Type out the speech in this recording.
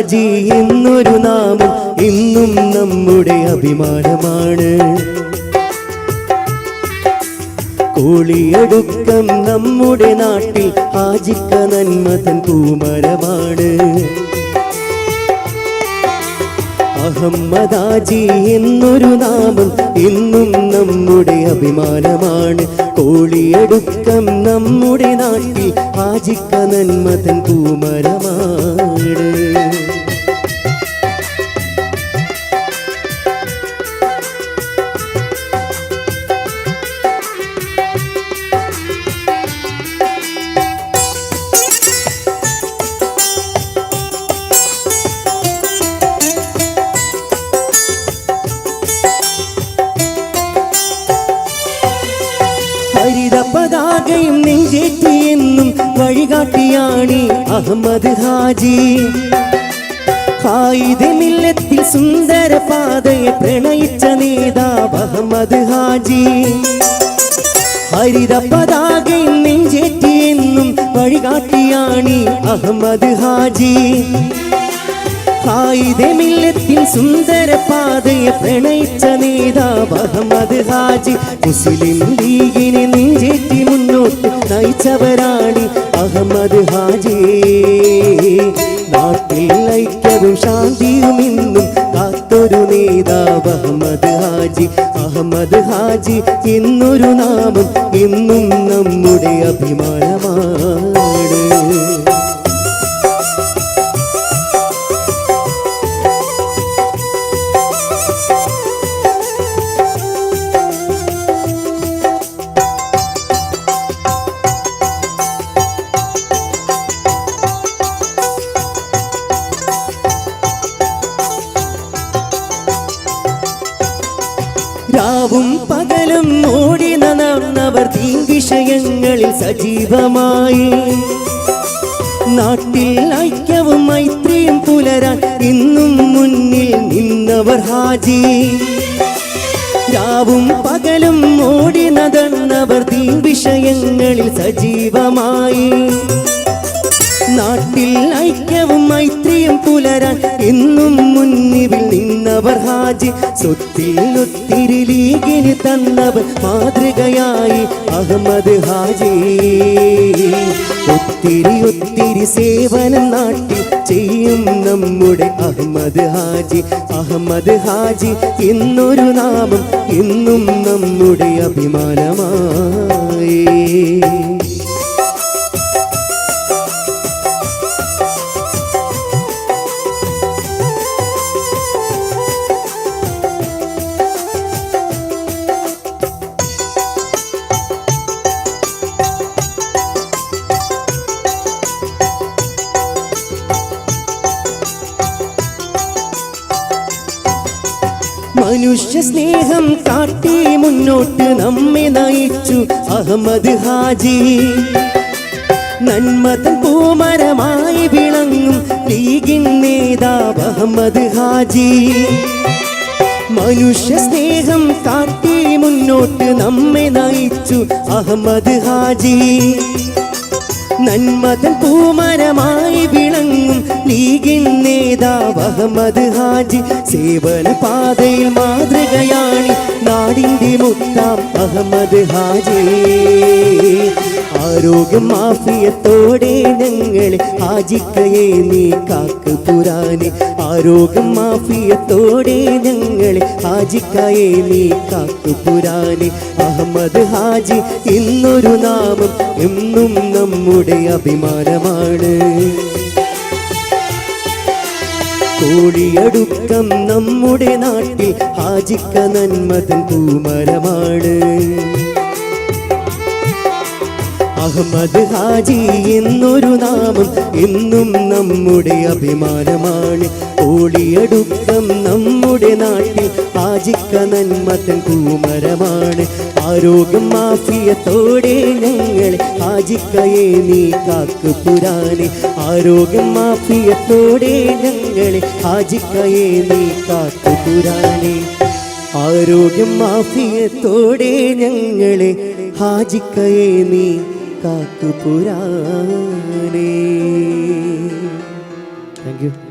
ഹാജി എന്നൊരു നാമം ഇന്നും നമ്മുടെ അഭിമാനമാണ്. കോളിയടുക്കം നമ്മുടെ നാട്ടിൽ ഹാജിക്ക നന്മതൻ പൂമരമാണ്. അഹമ്മദ് ഹാജി എന്നൊരു നാമം ഇന്നും നമ്മുടെ അഭിമാനമാണ്. കോളിയടുക്കം നമ്മുടെ നാട്ടിൽ ഹാജിക്ക നന്മതൻ പൂമരമാണ്. ഹരിത പതാകയും നെഞ്ചേറ്റിയെന്നും വഴികാട്ടിയാണി അഹമ്മദ് ഹാജി. ഖായിദെ മില്ലത്തിൽ സുന്ദര പാതയെ പ്രണയിച്ച നേതാവ് അഹമ്മദ് ഹാജി. ഹരിത പതാകയും നെഞ്ചേറ്റിയെന്നും വഴികാട്ടിയാണി അഹമ്മദ് ഹാജി. ഖായിദെ മില്ലത്തിൽ സുന്ദര പാതയെ പ്രണയിച്ച നേതാവ് അഹമ്മദ് ഹാജി. മുസ്ലിം ലീഗിനെ നെഞ്ചേറ്റി മുന്നോട്ട് നയിച്ചവരാണ് അഹമ്മദ് ഹാജി. നാട്ടിൽ ഐക്യവും ശാന്തിയും ഇന്നും കാത്തൊരു നേതാവ് അഹമ്മദ് ഹാജി. അഹമ്മദ് ഹാജി എന്നൊരു നാമം ഇന്നും നമ്മുടെ അഭിമാനമാണ്. രാവും പകലും ഓടി നടന്നവർ ദീൻ വിഷയങ്ങളിൽ സജീവമായി. നാട്ടിൽ ഐക്യവും മൈത്രിയും പുലരാൻ ഇന്നും മുന്നിൽ നിന്നവർ ഹാജി. രാവും പകലും ഓടി നടന്നവർ ദീൻ വിഷയങ്ങളിൽ സജീവമായി. നാട്ടിൽ ഐക്യവും മൈത്രിയും പുലരാൻ എന്നും മുന്നിൽ നിന്നവർ ഹാജി. സ്വത്തിൽ ഒത്തിരി ലീഗിന് തന്നവർ മാതൃകയായി അഹമ്മദ് ഹാജി. ഒത്തിരി ഒത്തിരി സേവനം നാട്ടിൽ ചെയ്യും നമ്മുടെ അഹമ്മദ് ഹാജി. അഹമ്മദ് ഹാജി എന്നൊരു നാമം എന്നും നമ്മുടെ അഭിമാനമായി. മനുഷ്യ സ്നേഹം കാട്ടി മുന്നോട്ട് നമ്മെ നയിച്ചു അഹമ്മദ് ഹാജി. നന്മതൻ പൂമരമായി വിളങ്ങും ലീഗിൻ നേതാവ് അഹമ്മദ് ഹാജി. മനുഷ്യ സ്നേഹം കാട്ടി മുന്നോട്ട് നമ്മെ നയിച്ചു അഹമ്മദ് ഹാജി. നന്മതൻ പൂമരമായി വിളങ്ങും ലീഗിൻ നേതാവ് അഹമ്മദ് ഹാജി. സേവന പാതയിൽ മാതൃകയാണ് നാടിൻ്റെ മുത്താം അഹമ്മദ് ഹാജി. ആരോഗ്യം മാഫിയത്തോടെ ഞങ്ങളെ ഹാജിക്കയെ നീ കാക്ക് പുരാനെ. ആരോഗ്യം മാഫിയത്തോടെ ഞങ്ങളെ ഹാജിക്കയെ നീ കാക്ക് പുരാനെ. അഹമ്മദ് ഹാജി എന്നൊരു നാമം എന്നും നമ്മുടെ അഭിമാനമാണ്. കോളിയടുക്കം നമ്മുടെ നാട്ടിൽ ഹാജിക്ക നന്മതൻ പൂമരമാണ്. അഹമ്മദ് ഹാജി എന്നൊരു നാമം എന്നും നമ്മുടെ അഭിമാനമാണ്. കോളിയടുക്കം നമ്മുടെ നാട്ടിൽ ഹാജിക്ക നന്മതൻ പൂമരമാണ്. ആരോഗ്യം മാഫിയത്തോടെ ഞങ്ങളെ ഹാജിക്കയെ നീ കാക്ക് പുരാനെ. ആരോഗ്യം മാഫിയത്തോടെ ഞങ്ങളെ ഹാജിക്കയെ നീ കാക്ക് പുരാനെ. ആരോഗ്യം മാഫിയത്തോടെ ഞങ്ങളെ ഹാജിക്കയെ നീ കാക്ക് പുരാനെ. Thank you.